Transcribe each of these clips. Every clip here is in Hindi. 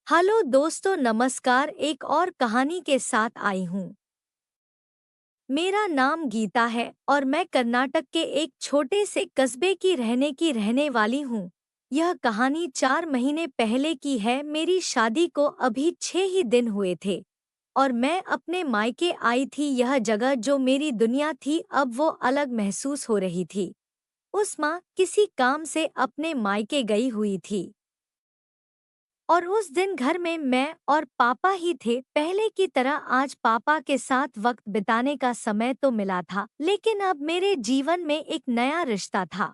हेलो दोस्तों, नमस्कार। एक और कहानी के साथ आई हूँ। मेरा नाम गीता है और मैं कर्नाटक के एक छोटे से कस्बे की रहने वाली हूँ। यह कहानी 4 महीने पहले की है। मेरी शादी को अभी 6 ही दिन हुए थे और मैं अपने मायके आई थी। यह जगह जो मेरी दुनिया थी, अब वो अलग महसूस हो रही थी। उस माँ किसी काम से अपने मायके गई हुई थी और उस दिन घर में मैं और पापा ही थे। पहले की तरह आज पापा के साथ वक्त बिताने का समय तो मिला था, लेकिन अब मेरे जीवन में एक नया रिश्ता था।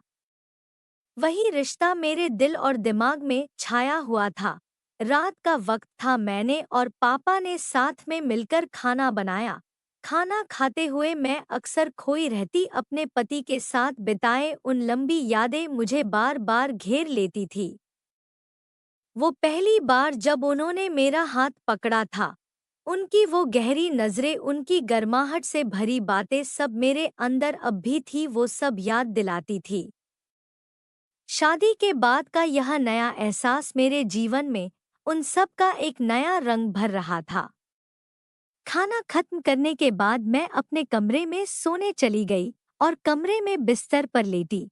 वही रिश्ता मेरे दिल और दिमाग में छाया हुआ था। रात का वक्त था। मैंने और पापा ने साथ में मिलकर खाना बनाया। खाना खाते हुए मैं अक्सर खोई रहती, अपने पति के साथ बिताए उन लंबी यादें मुझे बार बार घेर लेती थी। वो पहली बार जब उन्होंने मेरा हाथ पकड़ा था, उनकी वो गहरी नजरें, उनकी गर्माहट से भरी बातें, सब मेरे अंदर अब भी थी। वो सब याद दिलाती थी शादी के बाद का यह नया एहसास मेरे जीवन में उन सब का एक नया रंग भर रहा था। खाना खत्म करने के बाद मैं अपने कमरे में सोने चली गई और कमरे में बिस्तर पर लेटी,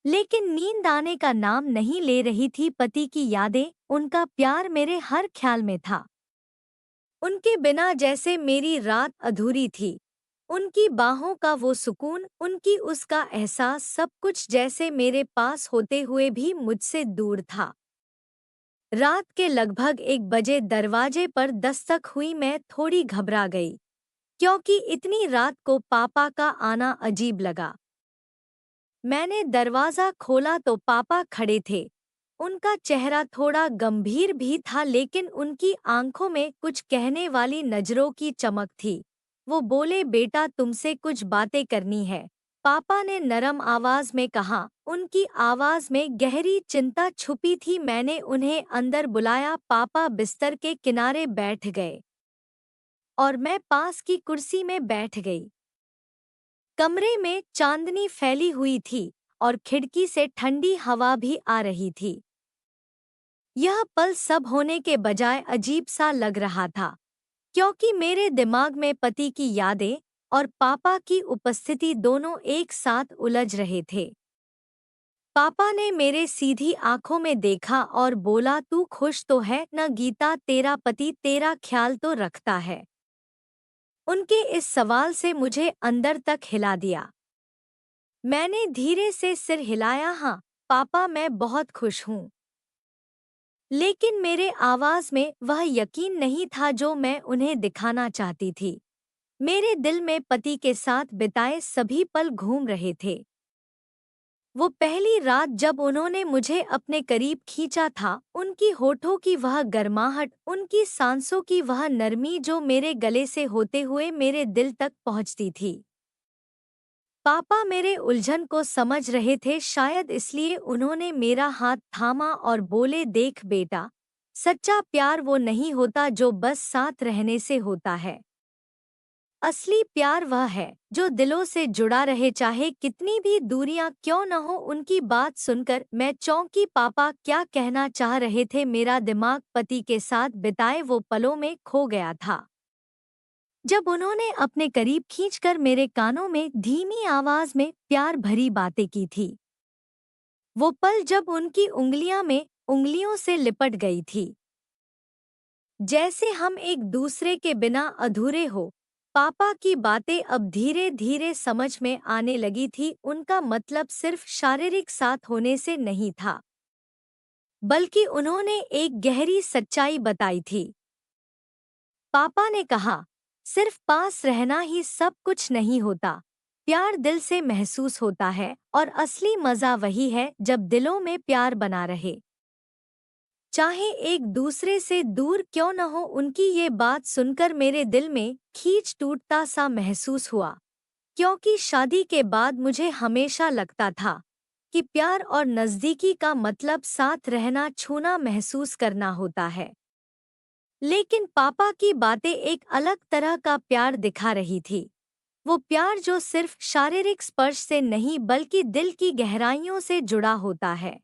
लेकिन नींद आने का नाम नहीं ले रही थी। पति की यादें, उनका प्यार मेरे हर ख्याल में था। उनके बिना जैसे मेरी रात अधूरी थी। उनकी बाहों का वो सुकून, उनकी उसका एहसास, सब कुछ जैसे मेरे पास होते हुए भी मुझसे दूर था। रात के लगभग 1 बजे दरवाजे पर दस्तक हुई। मैं थोड़ी घबरा गई, क्योंकि इतनी रात को पापा का आना अजीब लगा। मैंने दरवाजा खोला तो पापा खड़े थे। उनका चेहरा थोड़ा गंभीर भी था, लेकिन उनकी आंखों में कुछ कहने वाली नजरों की चमक थी। वो बोले, बेटा तुमसे कुछ बातें करनी है, पापा ने नरम आवाज में कहा। उनकी आवाज में गहरी चिंता छुपी थी। मैंने उन्हें अंदर बुलाया। पापा बिस्तर के किनारे बैठ गए और मैं पास की कुर्सी में बैठ गई। कमरे में चांदनी फैली हुई थी और खिड़की से ठंडी हवा भी आ रही थी। यह पल सब होने के बजाय अजीब सा लग रहा था, क्योंकि मेरे दिमाग में पति की यादें और पापा की उपस्थिति दोनों एक साथ उलझ रहे थे। पापा ने मेरे सीधी आंखों में देखा और बोला, तू खुश तो है न गीता? तेरा पति तेरा ख्याल तो रखता है? उनके इस सवाल से मुझे अंदर तक हिला दिया। मैंने धीरे से सिर हिलाया। हाँ पापा, मैं बहुत खुश हूँ। लेकिन मेरे आवाज में वह यकीन नहीं था जो मैं उन्हें दिखाना चाहती थी। मेरे दिल में पति के साथ बिताए सभी पल घूम रहे थे। वो पहली रात जब उन्होंने मुझे अपने करीब खींचा था, उनकी होठों की वह गर्माहट, उनकी सांसों की वह नरमी जो मेरे गले से होते हुए मेरे दिल तक पहुंचती थी। पापा मेरे उलझन को समझ रहे थे, शायद इसलिए उन्होंने मेरा हाथ थामा और बोले, देख बेटा, सच्चा प्यार वो नहीं होता जो बस साथ रहने से होता है। असली प्यार वह है जो दिलों से जुड़ा रहे, चाहे कितनी भी दूरियां क्यों न हो। उनकी बात सुनकर मैं चौंकी। पापा क्या कहना चाह रहे थे? मेरा दिमाग पति के साथ बिताए वो पलों में खो गया था। जब उन्होंने अपने करीब खींचकर मेरे कानों में धीमी आवाज में प्यार भरी बातें की थी, वो पल जब उनकी उंगलियां में उंगलियों से लिपट गई थी, जैसे हम एक दूसरे के बिना अधूरे हो। पापा की बातें अब धीरे धीरे समझ में आने लगी थी। उनका मतलब सिर्फ शारीरिक साथ होने से नहीं था, बल्कि उन्होंने एक गहरी सच्चाई बताई थी। पापा ने कहा, सिर्फ पास रहना ही सब कुछ नहीं होता, प्यार दिल से महसूस होता है और असली मजा वही है जब दिलों में प्यार बना रहे, चाहे एक दूसरे से दूर क्यों न हो। उनकी ये बात सुनकर मेरे दिल में खींच टूटता सा महसूस हुआ, क्योंकि शादी के बाद मुझे हमेशा लगता था कि प्यार और नज़दीकी का मतलब साथ रहना, छूना, महसूस करना होता है। लेकिन पापा की बातें एक अलग तरह का प्यार दिखा रही थी। वो प्यार जो सिर्फ शारीरिक स्पर्श से नहीं, बल्कि दिल की गहराइयों से जुड़ा होता है।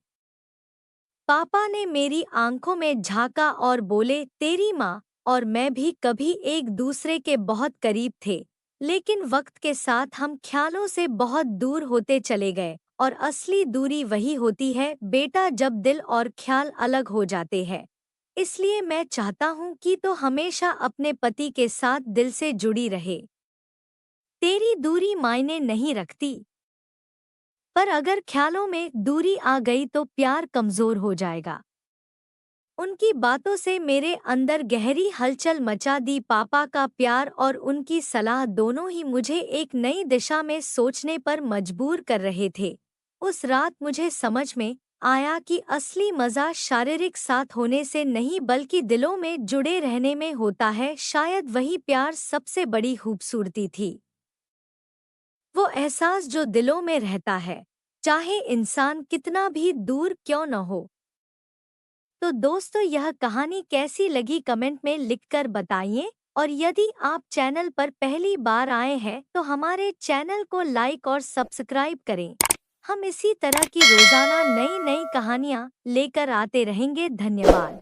पापा ने मेरी आंखों में झांका और बोले, तेरी माँ और मैं भी कभी एक दूसरे के बहुत करीब थे, लेकिन वक्त के साथ हम ख्यालों से बहुत दूर होते चले गए और असली दूरी वही होती है बेटा जब दिल और ख्याल अलग हो जाते हैं। इसलिए मैं चाहता हूँ कि तो हमेशा अपने पति के साथ दिल से जुड़ी रहे। तेरी दूरी मायने नहीं रखती, पर अगर ख्यालों में दूरी आ गई तो प्यार कमजोर हो जाएगा। उनकी बातों से मेरे अंदर गहरी हलचल मचा दी। पापा का प्यार और उनकी सलाह दोनों ही मुझे एक नई दिशा में सोचने पर मजबूर कर रहे थे। उस रात मुझे समझ में आया कि असली मजा शारीरिक साथ होने से नहीं बल्कि दिलों में जुड़े रहने में होता है। शायद वही प्यार सबसे बड़ी खूबसूरती थी, वो एहसास जो दिलों में रहता है, चाहे इंसान कितना भी दूर क्यों न हो। तो दोस्तों, यह कहानी कैसी लगी कमेंट में लिखकर बताइए, और यदि आप चैनल पर पहली बार आए हैं तो हमारे चैनल को लाइक और सब्सक्राइब करें। हम इसी तरह की रोजाना नई नई कहानियाँ लेकर आते रहेंगे। धन्यवाद।